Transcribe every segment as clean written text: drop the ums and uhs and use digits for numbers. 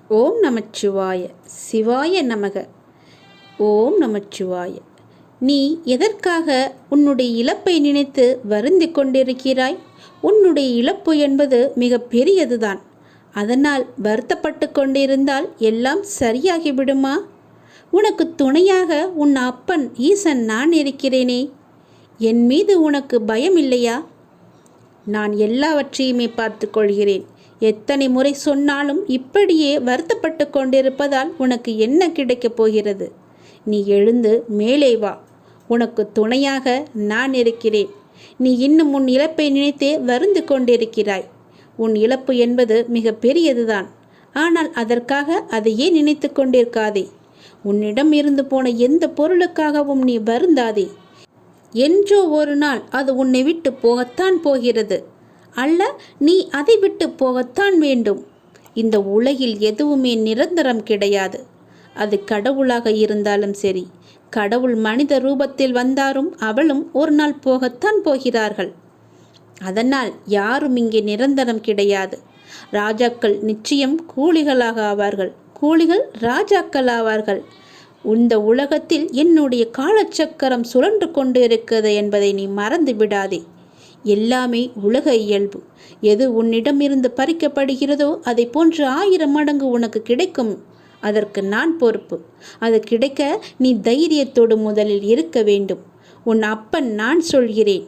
ஓம் நமச்சிவாய. சிவாய நமக. ஓம் நமச்சிவாய. நீ எதற்காக உன்னுடைய இழப்பை நினைத்து வருந்தி கொண்டிருக்கிறாய்? உன்னுடைய இழப்பு என்பது மிக பெரியதுதான். அதனால் வருத்தப்பட்டு கொண்டிருந்தால் எல்லாம் சரியாகிவிடுமா? உனக்கு துணையாக உன் அப்பன் ஈசன் நான் இருக்கிறேனே. என் மீது உனக்கு பயம் இல்லையா? நான் எல்லாவற்றையுமே பார்த்து கொள்கிறேன். எத்தனை முறை சொன்னாலும் இப்படியே வருத்தப்பட்டு கொண்டிருப்பதால் உனக்கு என்ன கிடைக்கப் போகிறது? நீ எழுந்து மேலே வா. உனக்கு துணையாக நான் இருக்கிறேன். நீ இன்னும் உன் இழப்பை நினைத்தே வருந்து கொண்டிருக்கிறாய். உன் இழப்பு என்பது மிக பெரியதுதான். ஆனால் அதற்காக அதையே நினைத்து கொண்டிருக்காதே. உன்னிடம் இருந்து போன எந்த பொருளுக்காகவும் நீ வருந்தாதே. என்றோ ஒரு நாள் அது உன்னை விட்டு போகத்தான் போகிறது. அல்ல, நீ அதை விட்டு போகத்தான் வேண்டும். இந்த உலகில் எதுவுமே நிரந்தரம் கிடையாது. அது கடவுளாக இருந்தாலும் சரி, கடவுள் மனித ரூபத்தில் வந்தாரும் அவளும் ஒரு நாள் போகத்தான் போகிறார்கள். அதனால் யாரும் இங்கே நிரந்தரம் கிடையாது. ராஜாக்கள் நிச்சயம் கூலிகளாக ஆவார்கள், கூலிகள் ராஜாக்கள் ஆவார்கள். இந்த உலகத்தில் என்னுடைய காலச்சக்கரம் சுழன்று கொண்டு இருக்கிறது என்பதை நீ மறந்து விடாதே. எல்லாமே உலக இயல்பு. எது உன்னிடமிருந்து பறிக்கப்படுகிறதோ அதை போன்று 1000 மடங்கு உனக்கு கிடைக்கும். அதற்கு நான் பொறுப்பு. அது கிடைக்க நீ தைரியத்தோடு முதலில் இருக்க வேண்டும். உன் அப்பன் நான் சொல்கிறேன்,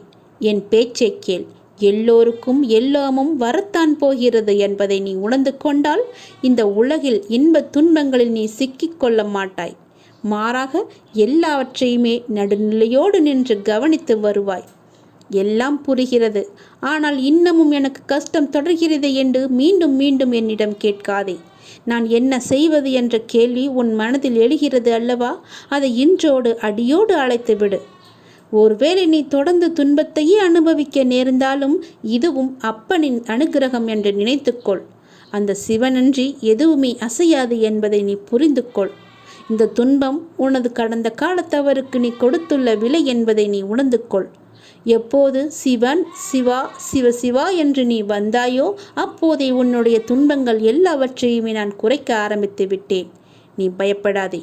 என் பேச்சை கேள். எல்லோருக்கும் எல்லாமும் வரத்தான் போகிறது என்பதை நீ உணர்ந்து கொண்டால் இந்த உலகில் இன்ப துன்பங்களில் நீ சிக்கிக்கொள்ள மாட்டாய். மாறாக எல்லாவற்றையுமே நடுநிலையோடு நின்று கவனித்து வருவாய். எல்லாம் புரிகிறது, ஆனால் இன்னமும் எனக்கு கஷ்டம் தொடர்கிறது என்று மீண்டும் மீண்டும் என்னிடம் கேட்காதே. நான் என்ன செய்வது என்ற கேள்வி உன் மனதில் எழுகிறது அல்லவா? அதை இன்றோடு அடியோடு அழைத்து விடு. ஒருவேளை நீ தொடர்ந்து துன்பத்தையே அனுபவிக்க நேர்ந்தாலும் இதுவும் அப்பனின் அனுகிரகம் என்று நினைத்துக்கொள். அந்த சிவனன்றி எதுவுமே அசையாது என்பதை நீ புரிந்து கொள். இந்த துன்பம் உனது கடந்த காலத்தவருக்கு நீ கொடுத்துள்ள விலை என்பதை நீ உணர்ந்து கொள். எப்போது சிவன் சிவா சிவ சிவா என்று நீ வந்தாயோ அப்போதே உன்னுடைய துன்பங்கள் எல்லாவற்றையுமே நான் குறைக்க ஆரம்பித்து விட்டேன். நீ பயப்படாதே.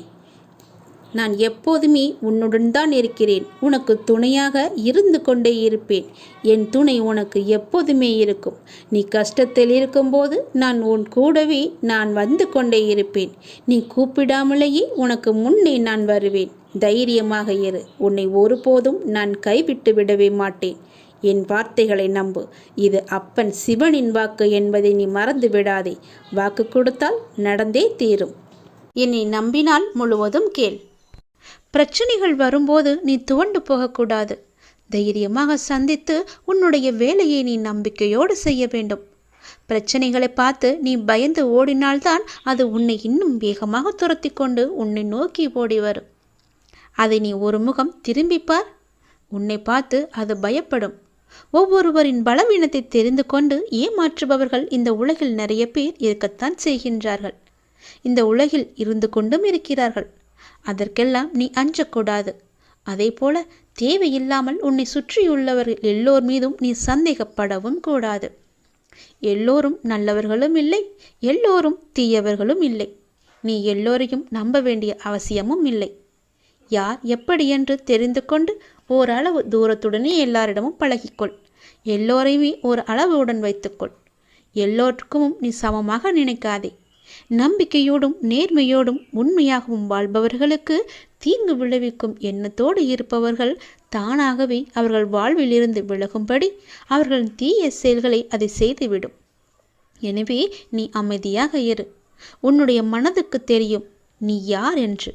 நான் எப்போதுமே உன்னுடன் தான் இருக்கிறேன். உனக்கு துணையாக இருந்து கொண்டே இருப்பேன். என் துணை உனக்கு எப்போதுமே இருக்கும். நீ கஷ்டத்தில் இருக்கும்போது நான் உன் கூடவே நான் வந்து கொண்டே இருப்பேன். நீ கூப்பிடாமலேயே உனக்கு முன்னே நான் வருவேன். தைரியமாக இரு. உன்னை ஒருபோதும் நான் கைவிட்டு விடவே மாட்டேன். என் வார்த்தைகளை நம்பு. இது அப்பன் சிவனின் வாக்கு என்பதை நீ மறந்து விடாதே. வாக்கு கொடுத்தால் நடந்தே தீரும். என்னை நம்பினால் முழுவதும் கேள். பிரச்சனைகள் வரும்போது நீ துவண்டு போகக்கூடாது. தைரியமாக சந்தித்து உன்னுடைய வேலையை நீ நம்பிக்கையோடு செய்ய வேண்டும். பிரச்சனைகளை பார்த்து நீ பயந்து ஓடினால்தான் அது உன்னை இன்னும் வேகமாக துரத்தி கொண்டு உன்னை நோக்கி ஓடி வரும். அதை நீ ஒரு முகம் திரும்பிப்பார். உன்னை பார்த்து அது பயப்படும். ஒவ்வொருவரின் பலவீனத்தை தெரிந்து கொண்டு ஏமாற்றுபவர்கள் இந்த உலகில் நிறைய பேர் இருக்கத்தான் செய்கின்றார்கள். இந்த உலகில் இருந்து கொண்டும் இருக்கிறார்கள். அதற்கெல்லாம் நீ அஞ்சக்கூடாது. அதே போல தேவையில்லாமல் உன்னை சுற்றியுள்ளவர்கள் எல்லோர் மீதும் நீ சந்தேகப்படவும் கூடாது. எல்லோரும் நல்லவர்களும் இல்லை, எல்லோரும் தீயவர்களும் இல்லை. நீ எல்லோரையும் நம்ப வேண்டிய அவசியமும் இல்லை. யார் எப்படி என்று தெரிந்து கொண்டு ஓரளவு தூரத்துடனே எல்லாரிடமும் பழகிக்கொள். எல்லோரையுமே ஒரு அளவுடன் வைத்துக்கொள். எல்லோருக்கும் நீ சமமாக நினைக்காதே. நம்பிக்கையோடும் நேர்மையோடும் உண்மையாகவும் வாழ்பவர்களுக்கு தீங்கு விளைவிக்கும் எண்ணத்தோடு இருப்பவர்கள் தானாகவே அவர்கள் வாழ்விலிருந்து விலகும்படி அவர்களின் தீய செயல்களை அதை செய்துவிடும். எனவே நீ அமைதியாக இரு. உன்னுடைய மனதுக்கு தெரியும் நீ யார் என்று,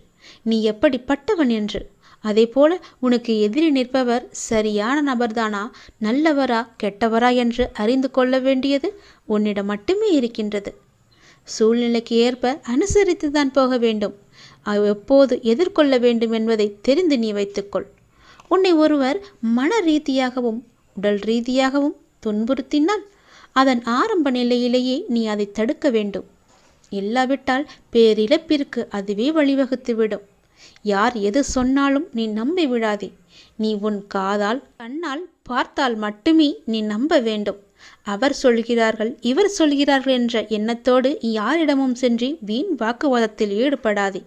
நீ எப்படிப்பட்டவன் என்று. அதே போல உனக்கு எதிரி நிற்பவர் சரியான நபர்தானா, நல்லவரா கெட்டவரா என்று அறிந்து கொள்ள வேண்டியது உன்னிடம் மட்டுமே இருக்கின்றது. சூழ்நிலைக்கு ஏற்ப அனுசரித்து தான் போக வேண்டும். எப்போது எதிர்கொள்ள வேண்டும் என்பதை தெரிந்து நீ வைத்துக்கொள். உன்னை ஒருவர் மன ரீதியாகவும் உடல் ரீதியாகவும் துன்புறுத்தினால் அதன் ஆரம்ப நிலையிலேயே நீ அதை தடுக்க வேண்டும். இல்லாவிட்டால் பேரிழப்பிற்கு அதுவே வழிவகுத்துவிடும். யார் எது சொன்னாலும் நீ நம்பி விடாதே. நீ உன் காதால் கண்ணால் பார்த்தால் மட்டுமே நீ நம்ப வேண்டும். அவர் சொல்கிறார்கள் இவர் சொல்கிறார்கள் என்ற எண்ணத்தோடு யாரிடமும் சென்று வீண் வாக்குவாதத்தில் ஈடுபடாதே.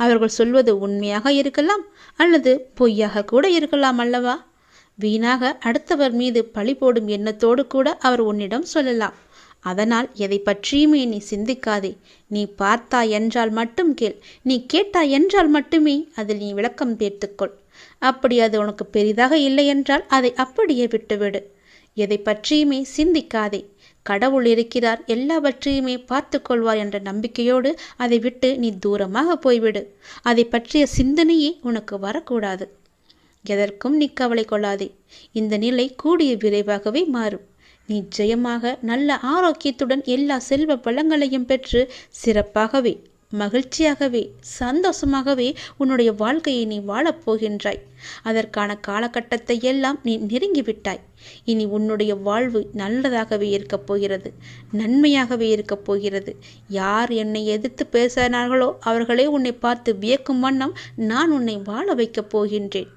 அவர்கள் சொல்வது உண்மையாக இருக்கலாம் அல்லது பொய்யாக கூட இருக்கலாம் அல்லவா? வீணாக அடுத்தவர் மீது பழி போடும் எண்ணத்தோடு கூட அவர் உன்னிடம் சொல்லலாம். அதனால் எதை பற்றியுமே நீ சிந்திக்காதே. நீ பார்த்தாய் என்றால் மட்டும் கேள். நீ கேட்டாய் என்றால் மட்டுமே அதில் நீ விளக்கம் தேர்த்துக்கொள். அப்படி அது உனக்கு பெரிதாக இல்லை என்றால் அதை அப்படியே விட்டுவிடு. எதை பற்றியுமே சிந்திக்காதே. கடவுள் இருக்கிறார், எல்லாவற்றையுமே பார்த்து கொள்வார் என்ற நம்பிக்கையோடு அதை விட்டு நீ தூரமாக போய்விடு. அதை பற்றிய சிந்தனையே உனக்கு வரக்கூடாது. எதற்கும் நீ கவலை கொள்ளாதே. இந்த நிலை கூடிய விரைவாகவே மாறும். நிச்சயமாக நல்ல ஆரோக்கியத்துடன் எல்லா செல்வ வளங்களையும் பெற்று சிறப்பாகவே, மகிழ்ச்சியாகவே, சந்தோஷமாகவே உன்னுடைய வாழ்க்கையை நீ வாழப்போகின்றாய். அதற்கான காலகட்டத்தை எல்லாம் நீ நெருங்கிவிட்டாய். இனி உன்னுடைய வாழ்வு நல்லதாகவே இருக்கப் போகிறது, நன்மையாகவே இருக்கப் போகிறது. யார் என்னை எதிர்த்து பேசினார்களோ அவர்களே உன்னை பார்த்து வியக்கும் வண்ணம் நான் உன்னை வாழ வைக்கப் போகின்றேன்.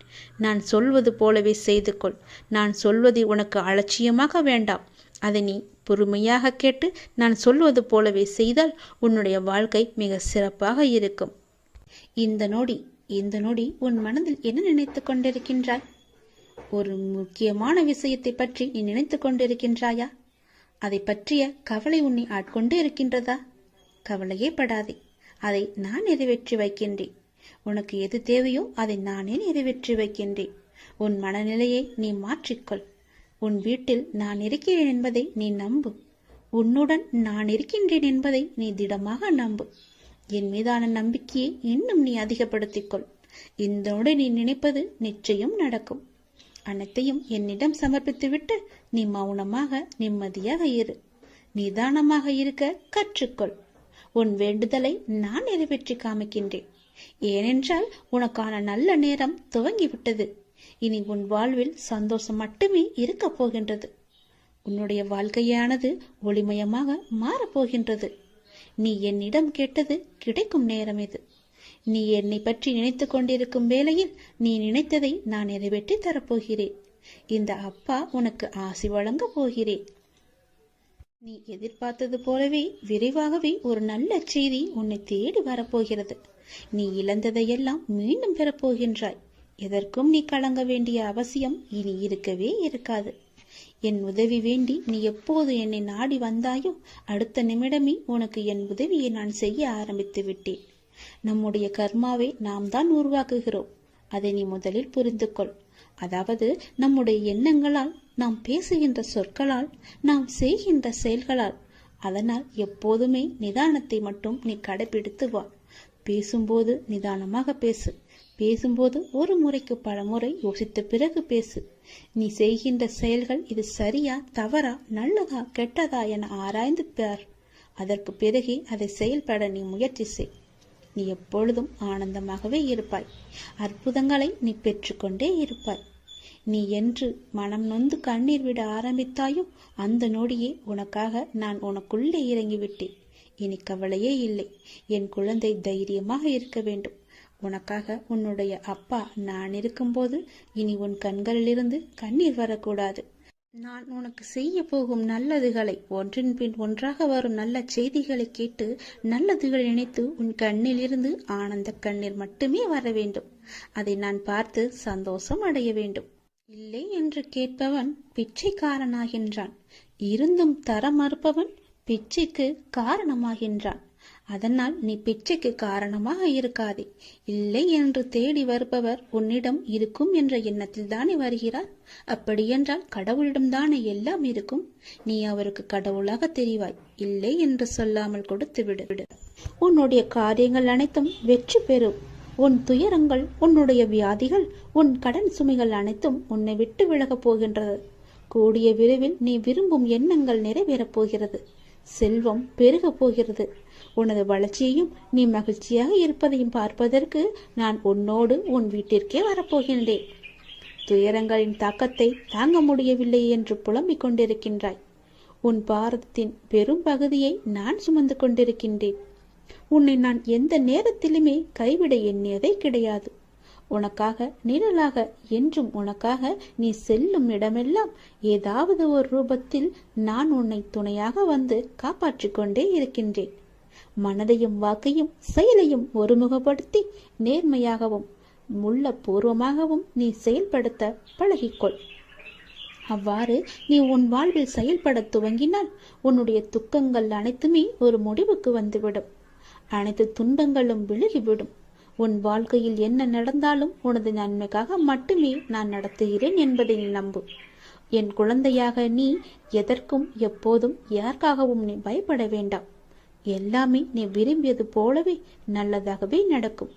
நான் சொல்வது போலவே செய்து கொள். நான் சொல்வதை உனக்கு அலட்சியமாக வேண்டாம். அதை நீ பொறுமையாக கேட்டு நான் சொல்வது போலவே செய்தால் உன்னுடைய வாழ்க்கை மிக சிறப்பாக இருக்கும். இந்த நொடி உன் மனதில் என்ன நினைத்து கொண்டிருக்கின்றாய்? ஒரு முக்கியமான விஷயத்தை பற்றி நீ நினைத்து கொண்டிருக்கின்றாயா? அதை பற்றிய கவலை உன்னை ஆட்கொண்டு இருக்கின்றதா? கவலையே படாதே. அதை நான் நிறைவேற்றி வைக்கின்றேன். உனக்கு எது தேவையோ அதை நானே நிறைவேற்றி வைக்கின்றேன். உன் மனநிலையை நீ மாற்றிக்கொள். உன் வீட்டில் நான் இருக்கிறேன் என்பதை நீ நம்பு. உன்னுடன் நான் இருக்கின்றேன் என்பதை நீ திடமாக நம்பு. என் மீதான நம்பிக்கையை இன்னும் நீ அதிகப்படுத்திக்கொள். இதோடு நீ நினைப்பது நிச்சயம் நடக்கும். அனைத்தையும் என்னிடம் சமர்ப்பித்துவிட்டு நீ மௌனமாக நிம்மதியாக இரு. நிதானமாக இருக்க கற்றுக்கொள். உன் வேண்டுதலை நான் நிறைவேற்றி காமிக்கின்றேன். ஏனென்றால் உனக்கான நல்ல நேரம் துவங்கிவிட்டது. இனி உன் வாழ்வில் சந்தோஷம் மட்டுமே இருக்கப் போகின்றது. உன்னுடைய வாழ்க்கையானது ஒளிமயமாக மாறப்போகின்றது. நீ என்னிடம் கேட்டது கிடைக்கும் நேரம் இது. நீ என்னை பற்றி நினைத்து கொண்டிருக்கும் வேளையில் நீ நினைத்ததை நான் நிறைவேற்றி தரப்போகிறேன். இந்த அப்பா உனக்கு ஆசி வழங்க போகிறேன். நீ எதிர்பார்த்தது போலவே விரைவாகவே ஒரு நல்ல செய்தி உன்னை தேடி வரப்போகிறது. நீ இழந்ததையெல்லாம் மீண்டும் பெறப்போகின்றாய். எதற்கும் நீ கலங்க வேண்டிய அவசியம் இனி இருக்கவே இருக்காது. என் உதவி வேண்டி நீ எப்போது என்னை நாடி வந்தாயோ அடுத்த நிமிடமே உனக்கு என் உதவியை நான் செய்ய ஆரம்பித்து விட்டேன். நம்முடைய கர்மாவை நாம் தான் உருவாக்குகிறோம். அதை நீ முதலில் புரிந்து கொள். அதாவது நம்முடைய எண்ணங்களால், நாம் பேசுகின்ற சொற்களால், நாம் செய்கின்ற செயல்களால். அதனால் எப்போதுமே நிதானத்தை மட்டும் நீ கடைபிடித்து வா. பேசும்போது நிதானமாக பேசு. பேசும்போது ஒரு முறைக்கு பல முறை யோசித்த பிறகு பேசு. நீ செய்கின்ற செயல்கள் இது சரியா, தவறா, நல்லதா, கெட்டதா என ஆராய்ந்து பார். அதற்கு பிறகே அதை செயல்பட நீ முயற்சி செய். நீ எப்பொழுதும் ஆனந்தமாகவே இருப்பாய். அற்புதங்களை நீ பெற்றுக்கொண்டே இருப்பாய். நீ என்று மனம் நொந்து கண்ணீர் விட ஆரம்பித்தாயோ அந்த நொடியே உனக்காக நான் உனக்குள்ளே இறங்கிவிட்டேன். இனி கவலையே இல்லை. என் குழந்தை தைரியமாக இருக்க வேண்டும். உனக்காக உன்னுடைய அப்பா நான் இருக்கும்போது இனி உன் கண்களிலிருந்து கண்ணீர் வரக்கூடாது. நான் உனக்கு செய்ய போகும் நல்லதுகளை, ஒன்றின் பின் ஒன்றாக வரும் நல்ல செய்திகளை கேட்டு நல்லதுகளை நினைத்து உன் கண்ணிலிருந்து ஆனந்த கண்ணீர் மட்டுமே வர வேண்டும். அதை நான் பார்த்து சந்தோஷம் அடைய வேண்டும். இல்லை என்று கேட்பவன் பிச்சைக்காரனாகின்றான். இருந்தும் தர மறுப்பவன் பிச்சைக்கு காரணமாகின்றான். அதனால் நீ பிச்சைக்கு காரணமாக இருக்காதே. இல்லை என்று தேடி வருபவர் உன்னிடம் இருக்கும் என்ற எண்ணத்தில் தானே வருகிறார். அப்படியென்றால் கடவுளிடம் தானே எல்லாம் இருக்கும். நீ அவருக்கு கடவுளாக தெரிவாய். இல்லை என்று சொல்லாமல் கொடுத்து விடு. உன்னுடைய காரியங்கள் அனைத்தும் வெற்றி பெறும். உன் துயரங்கள், உன்னுடைய வியாதிகள், உன் கடன் சுமைகள் அனைத்தும் உன்னை விட்டு விலகப் போகின்றது. கூடிய விரைவில் நீ விரும்பும் எண்ணங்கள் நிறைவேறப் போகிறது. செல்வம் பெருகப் போகிறது. உனது வளர்ச்சியையும் நீ மகிழ்ச்சியாக இருப்பதையும் பார்ப்பதற்கு நான் உன்னோடு உன் வீட்டிற்கே வரப்போகின்றேன். துயரங்களின் தாக்கத்தை தாங்க முடியவில்லை என்று புலம்பிக் கொண்டிருக்கின்றாய். உன் பாரதத்தின் பெரும் பகுதியை நான் சுமந்து கொண்டிருக்கின்றேன். உன்னை நான் எந்த நேரத்திலுமே கைவிட எண்ணியதே கிடையாது. உனக்காக நிழலாக என்றும் உனக்காக நீ செல்லும் இடமெல்லாம் ஏதாவது ஒரு ரூபத்தில் நான் உன்னை துணையாக வந்து காப்பாற்றிக் கொண்டே இருக்கின்றேன். மனதையும் வாக்கையும் செயலையும் ஒருமுகப்படுத்தி நேர்மையாகவும் உள்ளபூர்வமாகவும் நீ செயல்படுத்த பழகிக்கொள். அவ்வாறு நீ உன் வாழ்வில் செயல்பட துவங்கினால் உன்னுடைய துக்கங்கள் அனைத்துமே ஒரு முடிவுக்கு வந்துவிடும். அனைத்து துன்பங்களும் விலகிவிடும். உன் வாழ்க்கையில் என்ன நடந்தாலும் உனது நன்மைக்காக மட்டுமே நான் நடத்துகிறேன் என்பதை நீ நம்பு. என் குழந்தையாக நீ எதற்கும் எப்போதும் யாருக்காகவும் நீ பயப்பட வேண்டாம். எல்லாமே நீ விரும்பியது போலவே நல்லதாகவே நடக்கும்.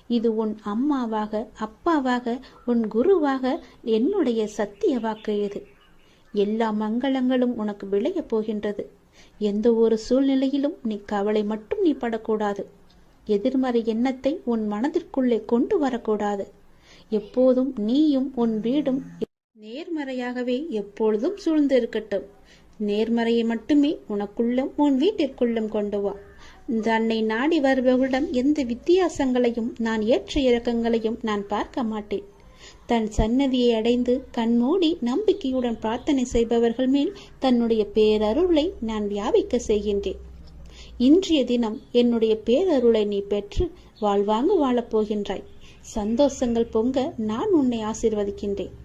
இது உன் அம்மாவாக, அப்பாவாக, உன் குருவாக என்னுடைய சத்திய வாக்கு. இது எல்லா மங்களங்களும் உனக்கு விளையப் போகின்றது. எந்த ஒரு சூழ்நிலையிலும் நீ கவலை மட்டும் நீ படக்கூடாது. எதிர்மறை எண்ணத்தை உன் மனதிற்குள்ளே கொண்டு வரக்கூடாது. எப்போதும் நீயும் உன் வீடும் நேர்மறையாகவே எப்பொழுதும் சூழ்ந்து இருக்கட்டும். நேர்மறையை மட்டுமே உனக்குள்ளும் உன் வீட்டிற்குள்ளும் கொண்டு வா. தன்னை நாடி வருபவரிடம் எந்த வித்தியாசங்களையும் நான் ஏற்ற இறக்கங்களையும் நான் பார்க்க மாட்டேன். தன் சன்னதியை அடைந்து கண்மூடி நம்பிக்கையுடன் பிரார்த்தனை செய்பவர்கள் மேல் தன்னுடைய பேரருளை நான் வியாபிக்க செய்கின்றேன். இன்றைய தினம் என்னுடைய பேரருளை நீ பெற்று வாழ்வாங்கு வாழப்போகின்றாய். சந்தோஷங்கள் பொங்க நான் உன்னை ஆசீர்வதிக்கின்றேன்.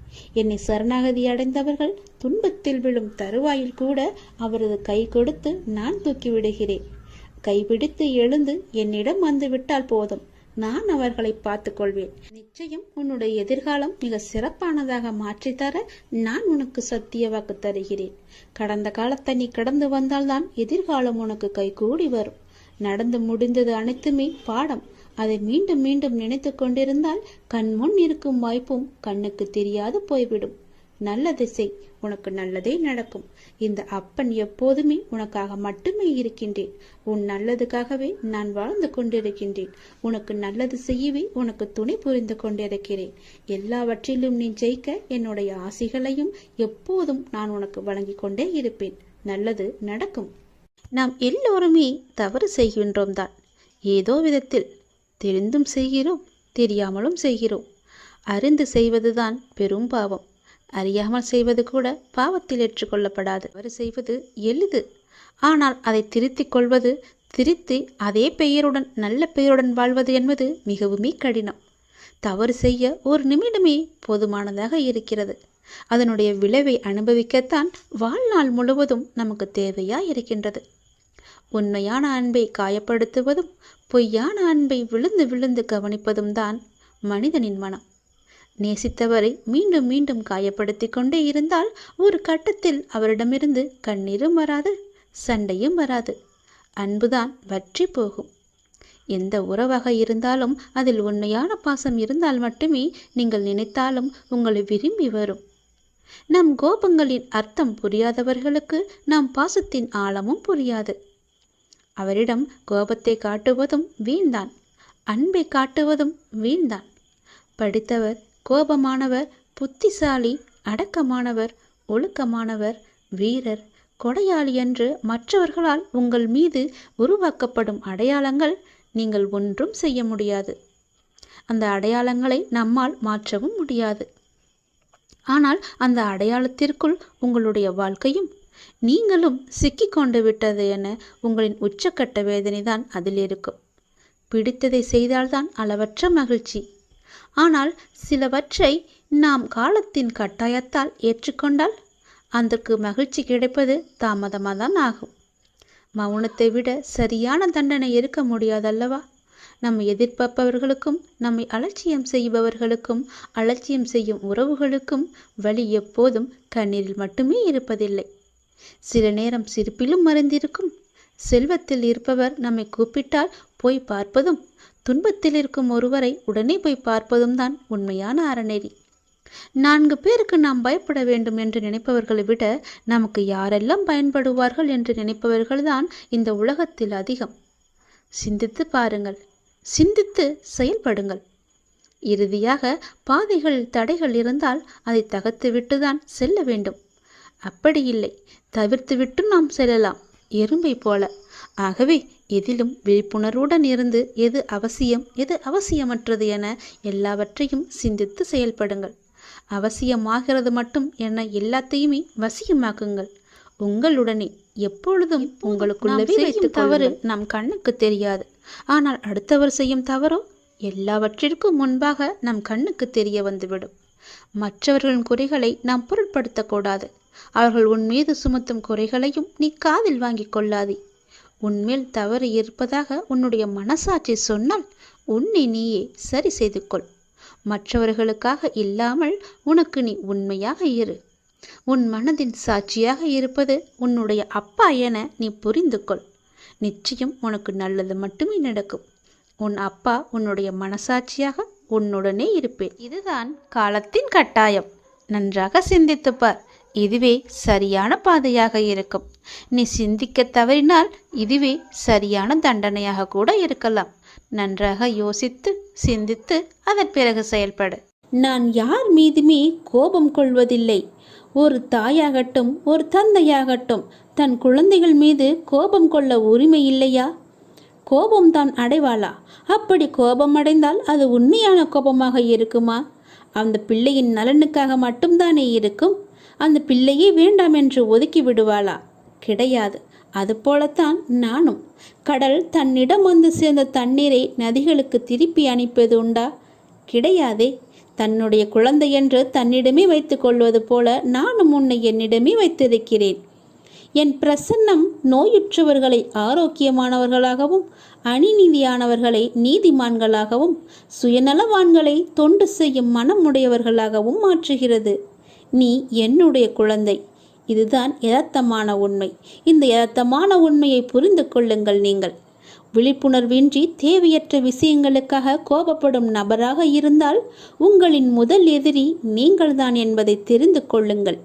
என்னை சரணாகதி அடைந்தவர்கள் துன்பத்தில் விழும் தருவாயில் கூட அவரது கை கொடுத்து நான் தூக்கி விடுகிறேன். கைபிடித்து எழுந்து என்னிடம் வந்து விட்டால் போதும், நான் அவர்களை பார்த்துக் கொள்வேன். நிச்சயம் உன்னுடைய எதிர்காலம் மிக சிறப்பானதாக மாற்றித்தர நான் உனக்கு சத்திய வாக்கு தருகிறேன். கடந்த காலத்தை நீ கடந்து வந்தால்தான் எதிர்காலம் உனக்கு கைகூடி வரும். நடந்து முடிந்தது அனைத்துமே பாடம். அதை மீண்டும் மீண்டும் நினைத்து கொண்டிருந்தால் கண்முன் இருக்கும் வாய்ப்பும் கண்ணுக்கு தெரியாது போய்விடும். நல்லதை செய், உனக்கு நல்லதே நடக்கும். இந்த அப்பன் எப்போதுமே உனக்காக மட்டுமே இருக்கின்றேன். உன் நல்லதுக்காகவே நான் வாழ்ந்து கொண்டிருக்கின்றேன். உனக்கு நல்லது செய்யவே உனக்கு துணை புரிந்து கொண்டிருக்கிறேன். எல்லாவற்றிலும் நீ ஜெயிக்க என்னுடைய ஆசைகளையும் எப்போதும் நான் உனக்கு வழங்கி கொண்டே இருப்பேன். நல்லது நடக்கும். நாம் எல்லோருமே தவறு செய்கின்றோம் தான். ஏதோ விதத்தில் தெரிந்தும் செய்கிறோம், தெரியாமலும் செய்கிறோம். அறிந்து செய்வதுதான் பெரும் பாவம். அறியாமல் செய்வது கூட பாவத்தில் ஏற்றுக்கொள்ளப்படாது. தவறு செய்வது எளிது. ஆனால் அதை திருத்திக் கொள்வது, திருத்தி அதே பெயருடன் நல்ல பெயருடன் வாழ்வது என்பது மிகவுமே கடினம். தவறு செய்ய ஒரு நிமிடமே போதுமானதாக இருக்கிறது. அதனுடைய விளைவை அனுபவிக்கத்தான் வாழ்நாள் முழுவதும் நமக்கு தேவையா இருக்கின்றது. உண்மையான அன்பை காயப்படுத்துவதும் பொய்யான அன்பை விழுந்து விழுந்து கவனிப்பதும் தான் மனிதனின் மனம். நேசித்தவரை மீண்டும் மீண்டும் காயப்படுத்தி கொண்டே இருந்தால் ஒரு கட்டத்தில் அவரிடமிருந்து கண்ணீரும் வராது, சண்டையும் வராது. அன்புதான் வற்றி போகும். எந்த உறவாக இருந்தாலும் அதில் உண்மையான பாசம் இருந்தால் மட்டுமே நீங்கள் நினைத்தாலும் உங்களை விரும்பி வரும். நம் கோபங்களின் அர்த்தம் புரியாதவர்களுக்கு நம் பாசத்தின் ஆழமும் புரியாது. அவரிடம் கோபத்தை காட்டுவதும் வீண்தான், அன்பை காட்டுவதும் வீண்தான். படித்தவர், கோபமானவர், புத்திசாலி, அடக்கமானவர், ஒழுக்கமானவர், வீரர், கொடையாளி என்று மற்றவர்களால் உங்கள் மீது உருவாக்கப்படும் அடையாளங்கள் நீங்கள் ஒன்றும் செய்ய முடியாது. அந்த அடையாளங்களை நம்மால் மாற்றவும் முடியாது. ஆனால் அந்த அடையாளத்திற்குள் உங்களுடைய வாழ்க்கையும் நீங்களும் சிக்கிக்கொண்டு விட்டது என உங்களின் உச்சக்கட்ட வேதனைதான் அதில் இருக்கும். பிடித்ததை செய்தால்தான் அளவற்ற மகிழ்ச்சி. ஆனால் சிலவற்றை நாம் காலத்தின் கட்டாயத்தால் ஏற்றுக்கொண்டால் அதற்கு மகிழ்ச்சி கிடைப்பது தாமதமாக தான் ஆகும். மௌனத்தை விட சரியான தண்டனை இருக்க முடியாதல்லவா? நம்மை எதிர்பார்ப்பவர்களுக்கும் நம்மை அலட்சியம் செய்பவர்களுக்கும் அலட்சியம் செய்யும் உறவுகளுக்கும் வழி எப்போதும் கண்ணீரில் மட்டுமே இருப்பதில்லை. சில நேரம் சிரிப்பிலும் மறைந்திருக்கும். செல்வத்தில் இருப்பவர் நம்மை கூப்பிட்டால் போய் பார்ப்பதும், துன்பத்தில் இருக்கும் ஒருவரை உடனே போய் பார்ப்பதும் தான் உண்மையான அறநெறி. 4 பேருக்கு நாம் பயப்பட வேண்டும் என்று நினைப்பவர்களை விட நமக்கு யாரெல்லாம் பயன்படுவார்கள் என்று நினைப்பவர்கள்தான் இந்த உலகத்தில் அதிகம். சிந்தித்து பாருங்கள், சிந்தித்து செயல்படுங்கள். இறுதியாக பாதைகளில் தடைகள் இருந்தால் அதை தகர்த்துவிட்டு தான் செல்ல வேண்டும். அப்படி இல்லை, தவிர்த்துவிட்டு நாம் செல்லலாம், எறும்பை போல. ஆகவே எதிலும் விழிப்புணர்வுடன் இருந்து எது அவசியம் எது அவசியமற்றது என எல்லாவற்றையும் சிந்தித்து செயல்படுங்கள். அவசியமாகிறது மட்டும் என எல்லாத்தையுமே வசியமாக்குங்கள். உங்களுடனே எப்பொழுதும் உங்களுக்குள்ளவே வைத்துக் தவறு நம் கண்ணுக்கு தெரியாது. ஆனால் அடுத்தவர் செய்யும் தவறோ எல்லாவற்றிற்கும் முன்பாக நம் கண்ணுக்கு தெரிய வந்துவிடும். மற்றவர்களின் குறைகளை நாம் பொருட்படுத்தக்கூடாது. அவர்கள் உன் மீது சுமத்தும் குறைகளையும் நீ காதில் வாங்கிக் கொள்ளாதே. உன்மேல் தவறு இருப்பதாக உன்னுடைய மனசாட்சி சொன்னால் உன்னை நீயே சரி செய்து கொள். மற்றவர்களுக்காக இல்லாமல் உனக்கு நீ உண்மையாக இரு. உன் மனதின் சாட்சியாக இருப்பது உன்னுடைய அப்பா என நீ புரிந்து கொள். நிச்சயம் உனக்கு நல்லது மட்டுமே நடக்கும். உன் அப்பா உன்னுடைய மனசாட்சியாக உன்னுடனே இருப்பேன். இதுதான் காலத்தின் கட்டாயம். நன்றாக சிந்தித்துப்பார். இதுவே சரியான பாதையாக இருக்கும். நீ சிந்திக்க தவறினால் இதுவே சரியான தண்டனையாக கூட இருக்கலாம். நன்றாக யோசித்து சிந்தித்து அதன் பிறகு செயல்படு. நான் யார் மீதுமே கோபம் கொள்வதில்லை. ஒரு தாயாகட்டும் ஒரு தந்தையாகட்டும் தன் குழந்தைகள் மீது கோபம் கொள்ள உரிமை இல்லையா? கோபம்தான் அடைவாளா? அப்படி கோபம் அடைந்தால் அது உண்மையான கோபமாக இருக்குமா? அந்த பிள்ளையின் நலனுக்காக மட்டும்தானே இருக்கும். அந்த பிள்ளையே வேண்டாம் என்று ஒதுக்கி விடுவாளா? கிடையாது. அதுபோலத்தான் நானும். கடல் தன்னிடம் வந்து சேர்ந்த தண்ணீரை நதிகளுக்கு திருப்பி அனுப்பியது உண்டா? கிடையாதே. தன்னுடைய குழந்தை என்று தன்னிடமே வைத்துக் கொள்வது போல நானும் உன்னை என்னிடமே வைத்திருக்கிறேன். என் பிரசன்னம் நோயுற்றவர்களை ஆரோக்கியமானவர்களாகவும் அநீதியானவர்களை நீதிமான்களாகவும் சுயநலவான்களை தொண்டு செய்யும் மனமுடையவர்களாகவும் மாற்றுகிறது. நீ என்னுடைய குழந்தை. இதுதான் யதார்த்தமான உண்மை. இந்த யதார்த்தமான உண்மையை புரிந்து கொள்ளுங்கள். நீங்கள் விழிப்புணர்வின்றி தேவையற்ற விஷயங்களுக்காக கோபப்படும் நபராக இருந்தால் உங்களின் முதல் எதிரி நீங்கள்தான் என்பதை தெரிந்து கொள்ளுங்கள்.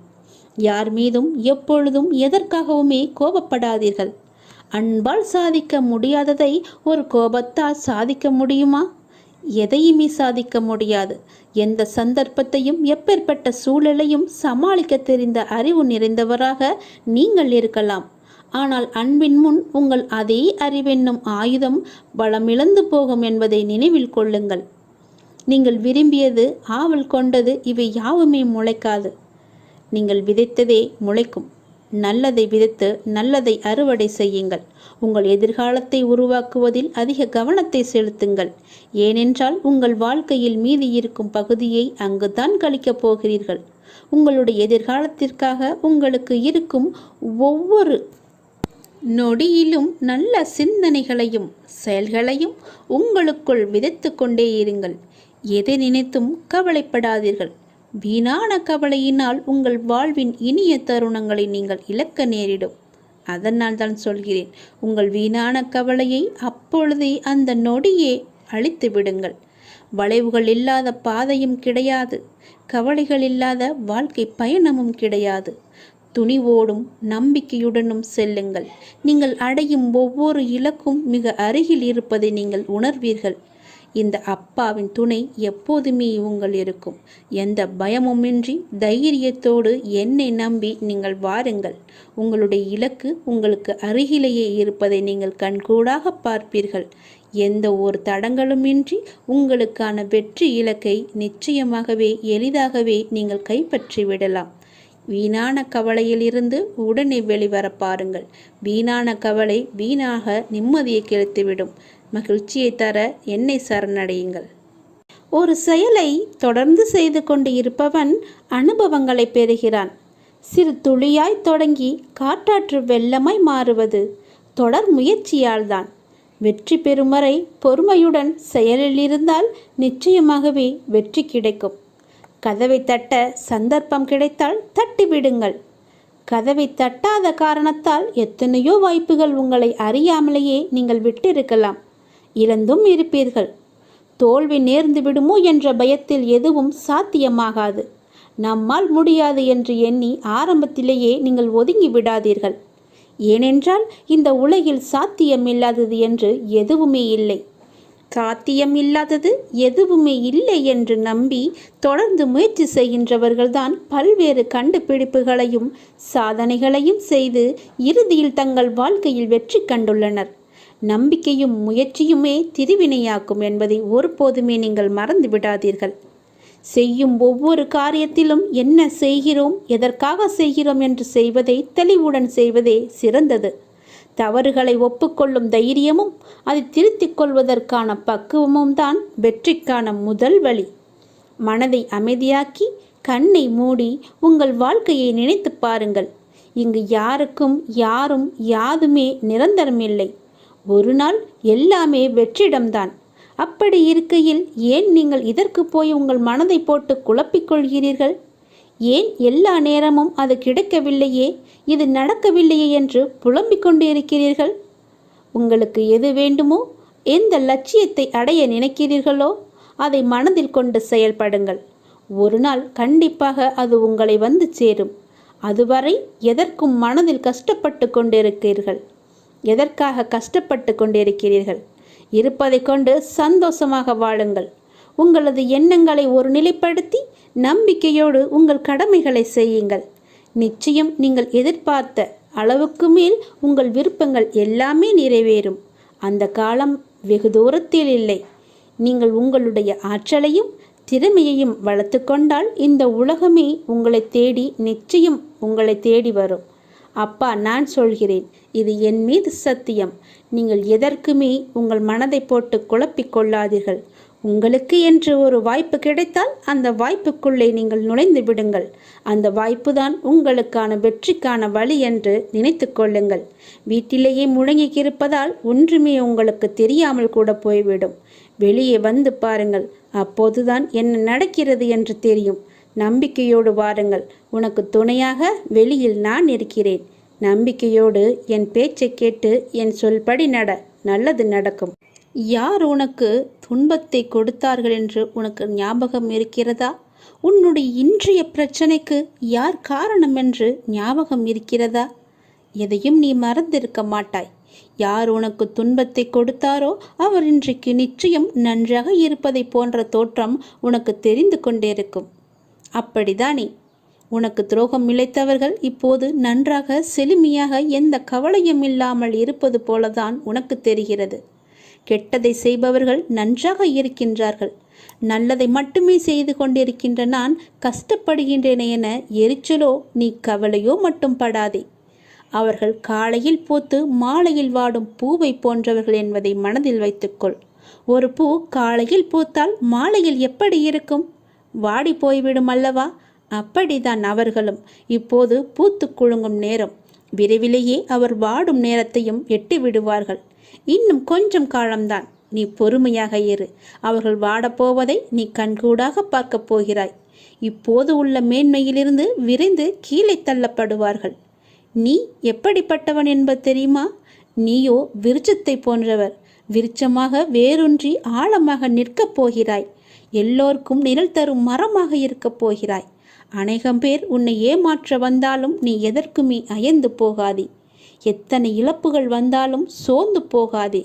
யார் மீதும் எப்பொழுதும் எதற்காகவுமே கோபப்படாதீர்கள். அன்பால் சாதிக்க முடியாததை ஒரு கோபத்தால் சாதிக்க முடியுமா? எதையுமே சாதிக்க முடியாது. எந்த சந்தர்ப்பத்தையும் எப்பேற்பட்ட சூழலையும் சமாளிக்க தெரிந்த அறிவு நிறைந்தவராக நீங்கள் இருக்கலாம். ஆனால் அன்பின் முன் உங்கள் அதே அறிவென்னும் ஆயுதம் பலமிழந்து போகும் என்பதை நினைவில் கொள்ளுங்கள். நீங்கள் விரும்பியது ஆவல் கொண்டது இவை யாவுமே முளைக்காது. நீங்கள் விதைத்ததே முளைக்கும். நல்லதை விதைத்து நல்லதை அறுவடை செய்யுங்கள். உங்கள் எதிர்காலத்தை உருவாக்குவதில் அதிக கவனத்தை செலுத்துங்கள். ஏனென்றால் உங்கள் வாழ்க்கையில் மீதி இருக்கும் பகுதியை அங்குதான் கழிக்கப் போகிறீர்கள். உங்களுடைய எதிர்காலத்திற்காக உங்களுக்கு இருக்கும் ஒவ்வொரு நொடியிலும் நல்ல சிந்தனைகளையும் செயல்களையும் உங்களுக்குள் விதைத்து கொண்டே இருங்கள். எதை நினைத்தும் கவலைப்படாதீர்கள். வீணான கவலையினால் உங்கள் வாழ்வின் இனிய தருணங்களை நீங்கள் இழக்க நேரிடும். அதனால் தான் சொல்கிறேன், உங்கள் வீணான கவலையை அப்பொழுதே அந்த நொடியே அழித்து விடுங்கள். வளைவுகள் இல்லாத பாதையும் கிடையாது. கவலைகள் இல்லாத வாழ்க்கை பயணமும் கிடையாது. துணிவோடும் நம்பிக்கையுடனும் செல்லுங்கள். நீங்கள் அடையும் ஒவ்வொரு இலக்கும் மிக அருகில் இருப்பதை நீங்கள் உணர்வீர்கள். இந்த அப்பாவின் துணை எப்போதுமே உங்கள் இருக்கும். எந்த பயமுமின்றி தைரியத்தோடு என்னை நம்பி நீங்கள் வாருங்கள். உங்களுடைய இலக்கு உங்களுக்கு அருகிலேயே இருப்பதை நீங்கள் கண்கூடாக பார்ப்பீர்கள். எந்த ஒரு தடங்களுமின்றி உங்களுக்கான வெற்றி இலக்கை நிச்சயமாகவே எளிதாகவே நீங்கள் கைப்பற்றி விடலாம். வீணான கவலையிலிருந்து உடனே வெளிவர பாருங்கள். வீணான கவலை வீணாக நிம்மதியை கெடுத்துவிடும். மகிழ்ச்சியை தர என்னை சரணடையுங்கள். ஒரு செயலை தொடர்ந்து செய்து கொண்டு இருப்பவன் அனுபவங்களை பெறுகிறான். சிறு துளியாய் தொடங்கி காற்றாற்று வெள்ளமாய் மாறுவது தொடர் முயற்சியால்தான். வெற்றி பெறும் வரை பொறுமையுடன் செயலில் இருந்தால் நிச்சயமாகவே வெற்றி கிடைக்கும். கதவை தட்ட சந்தர்ப்பம் கிடைத்தால் தட்டிவிடுங்கள். கதவை தட்டாத காரணத்தால் எத்தனையோ வாய்ப்புகள் உங்களை அறியாமலேயே நீங்கள் விட்டிருக்கலாம். இழந்தும் இருப்பீர்கள். தோல்வி நேர்ந்து விடுமோ என்ற பயத்தில் எதுவும் சாத்தியமாகாது. நம்மால் முடியாது என்று எண்ணி ஆரம்பத்திலேயே நீங்கள் ஒதுங்கி விடாதீர்கள். ஏனென்றால் இந்த உலகில் சாத்தியமில்லாதது என்று எதுவுமே இல்லை. சாத்தியம் இல்லாதது எதுவுமே இல்லை என்று நம்பி தொடர்ந்து முயற்சி செய்கின்றவர்கள்தான் பல்வேறு கண்டுபிடிப்புகளையும் சாதனைகளையும் செய்து இறுதியில் தங்கள் வாழ்க்கையில் வெற்றி கண்டுள்ளனர். நம்பிக்கையும் முயற்சியுமே திருவினையாக்கும் என்பதை ஒருபோதுமே நீங்கள் மறந்து விடாதீர்கள். செய்யும் ஒவ்வொரு காரியத்திலும் என்ன செய்கிறோம், எதற்காக செய்கிறோம் என்று செய்வதை தெளிவுடன் செய்வதே சிறந்தது. தவறுகளை ஒப்புக்கொள்ளும் தைரியமும் அதை திருத்திக் கொள்வதற்கான பக்குவமும் தான் வெற்றிக்கான முதல் வழி. மனதை அமைதியாக்கி கண்ணை மூடி உங்கள் வாழ்க்கையை நினைத்து பாருங்கள். இங்கு யாருக்கும் யாரும் யாதுமே நிரந்தரமில்லை. ஒரு நாள் எல்லாமே வெற்றிடம்தான். அப்படி இருக்கையில் ஏன் நீங்கள் இதற்கு போய் உங்கள் மனதை போட்டு குழப்பிக்கொள்கிறீர்கள்? ஏன் எல்லா நேரமும் அது கிடைக்கவில்லையே, இது நடக்கவில்லையே என்று புலம்பிக் கொண்டு இருக்கிறீர்கள்? உங்களுக்கு எது வேண்டுமோ, எந்த லட்சியத்தை அடைய நினைக்கிறீர்களோ அதை மனதில் கொண்டு செயல்படுங்கள். ஒரு நாள் கண்டிப்பாக அது உங்களை வந்து சேரும். அதுவரை எதற்கும் மனதில் கஷ்டப்பட்டு கொண்டிருக்கிறீர்கள். எதற்காக கஷ்டப்பட்டு கொண்டிருக்கிறீர்கள்? இருப்பதை கொண்டு சந்தோஷமாக வாழுங்கள். உங்களது எண்ணங்களை ஒரு நிலைப்படுத்தி நம்பிக்கையோடு உங்கள் கடமைகளை செய்யுங்கள். நிச்சயம் நீங்கள் எதிர்பார்த்த அளவுக்கு மேல் உங்கள் விருப்பங்கள் எல்லாமே நிறைவேறும். அந்த காலம் வெகு தூரத்தில் இல்லை. நீங்கள் உங்களுடைய ஆற்றலையும் திறமையையும் வளர்த்து கொண்டால் இந்த உலகமே உங்களை தேடி நிச்சயம் உங்களை தேடி வரும். அப்பா, நான் சொல்கிறேன், இது என் மீது சத்தியம். நீங்கள் எதற்குமே உங்கள் மனதை போட்டு குழப்பிக் கொள்ளாதீர்கள். உங்களுக்கு என்று ஒரு வாய்ப்பு கிடைத்தால் அந்த வாய்ப்புக்குள்ளே நீங்கள் நுழைந்து விடுங்கள். அந்த வாய்ப்பு தான் உங்களுக்கான வெற்றிக்கான வழி என்று நினைத்து கொள்ளுங்கள். வீட்டிலேயே முழங்கி இருப்பதால் ஒன்றுமே உங்களுக்கு தெரியாமல் கூட போய்விடும். வெளியே வந்து பாருங்கள். அப்போதுதான் என்ன நடக்கிறது என்று தெரியும். நம்பிக்கையோடு வாருங்கள். உனக்கு துணையாக வெளியில் நான் இருக்கிறேன். நம்பிக்கையோடு என் பேச்சை கேட்டு என் சொல்படி நட. நல்லது நடக்கும். யார் உனக்கு துன்பத்தை கொடுத்தார்கள் என்று உனக்கு ஞாபகம் இருக்கிறதா? உன்னுடைய இன்றைய பிரச்சனைக்கு யார் காரணம் என்று ஞாபகம் இருக்கிறதா? எதையும் நீ மறந்திருக்க மாட்டாய். யார் உனக்கு துன்பத்தை கொடுத்தாரோ அவர் இன்றைக்கு நிச்சயம் நன்றாக இருப்பதை போன்ற தோற்றம் உனக்கு தெரிந்து கொண்டிருக்கும். அப்படிதானே? உனக்கு துரோகம் இழைத்தவர்கள் இப்போது நன்றாக செழுமையாக எந்த கவலையும் இல்லாமல் இருப்பது போலதான் உனக்கு தெரிகிறது. கெட்டதை செய்பவர்கள் நன்றாக இருக்கின்றார்கள். நல்லதை மட்டுமே செய்து கொண்டிருக்கின்ற நான் கஷ்டப்படுகின்றேனே என எரிச்சலோ நீ கவலையோ மட்டும் படாதே. அவர்கள் காலையில் பூத்து மாலையில் வாடும் பூவை போன்றவர்கள் என்பதை மனதில் வைத்துக்கொள். ஒரு பூ காலையில் பூத்தால் மாலையில் எப்படி இருக்கும்? வாடி போய்விடும் அல்லவா? அப்படித்தான் அவர்களும். இப்போது பூத்து குலுங்கும் நேரம். விரைவிலேயே அவர் வாடும் நேரத்தையும் எட்டி விடுவார்கள். இன்னும் கொஞ்சம் காலம்தான். நீ பொறுமையாக இரு. அவர்கள் வாடப்போவதை நீ கண்கூடாக பார்க்கப் போகிறாய். இப்போது உள்ள மேன்மையிலிருந்து விரைந்து கீழே தள்ளப்படுவார்கள். நீ எப்படிப்பட்டவன் என்பது தெரியுமா? நீயோ விருட்சத்தை போன்றவர். விருட்சமாக வேரூன்றி ஆழமாக நிற்கப் போகிறாய். எல்லோருக்கும் நிழல் தரும் மரமாக இருக்கப் போகிறாய். அநேகம் பேர் உன்னை ஏமாற்ற வந்தாலும் நீ எதற்குமே அயர்ந்து போகாதே. எத்தனை இழப்புகள் வந்தாலும் சோர்ந்து போகாதே.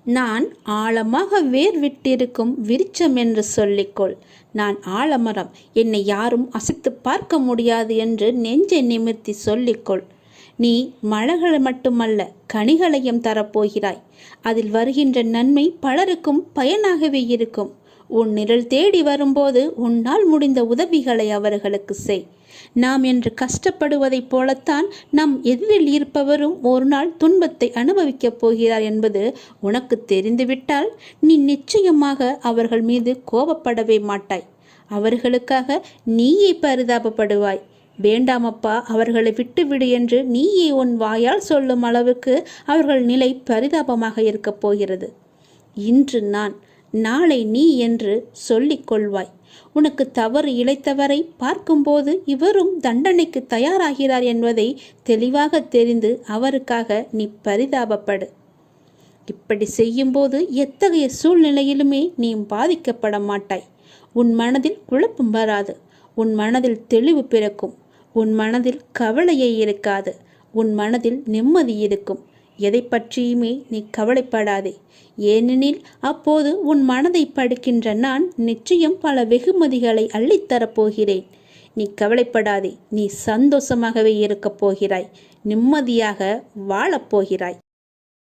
நான் ஆழமாக வேர் விட்டிருக்கும் விருட்சம் என்று சொல்லிக்கொள். நான் ஆலமரம், என்னை யாரும் அசைத்து பார்க்க முடியாது என்று நெஞ்சை நிமிர்த்தி சொல்லிக்கொள். நீ மலர்களை மட்டுமல்ல கனிகளையும் தரப்போகிறாய். அதில் வருகின்ற நன்மை பலருக்கும் பயனாகவே இருக்கும். உன் நிழல் தேடி வரும்போது உன்னால் முடிந்த உதவிகளை அவர்களுக்கு செய். நாம் என்று கஷ்டப்படுவதைப் போலத்தான் நம் எதிரில் இருப்பவரும் ஒரு நாள் துன்பத்தை அனுபவிக்கப் போகிறார் என்பது உனக்கு தெரிந்துவிட்டால் நீ நிச்சயமாக அவர்கள் மீது கோபப்படவே மாட்டாய். அவர்களுக்காக நீயே பரிதாபப்படுவாய். வேண்டாமப்பா, அவர்களை விட்டுவிடு என்று நீயே உன் வாயால் சொல்லும் அளவுக்கு அவர்கள் நிலை பரிதாபமாக இருக்கப் போகிறது. இன்று நான், நாளை நீ என்று சொல்லிக் கொள்வாய். உனக்கு தவறு இழைத்தவரை பார்க்கும்போது இவரும் தண்டனைக்கு தயாராகிறார் என்பதை தெளிவாக தெரிந்து அவருக்காக நீ பரிதாபப்படு. இப்படி செய்யும்போது எத்தகைய சூழ்நிலையிலுமே நீ பாதிக்கப்பட மாட்டாய். உன் மனதில் குழப்பம் வராது. உன் மனதில் தெளிவு பிறக்கும். உன் மனதில் கவலையே இருக்காது. உன் மனதில் நிம்மதி இருக்கும். எதை பற்றியுமே நீ கவலைப்படாதே. ஏனெனில் அப்போது உன் மனதை படிக்கின்ற நான் நிச்சயம் பல வெகுமதிகளை அள்ளித்தரப்போகிறேன். நீ கவலைப்படாதே. நீ சந்தோஷமாகவே இருக்கப் போகிறாய். நிம்மதியாக வாழப்போகிறாய்.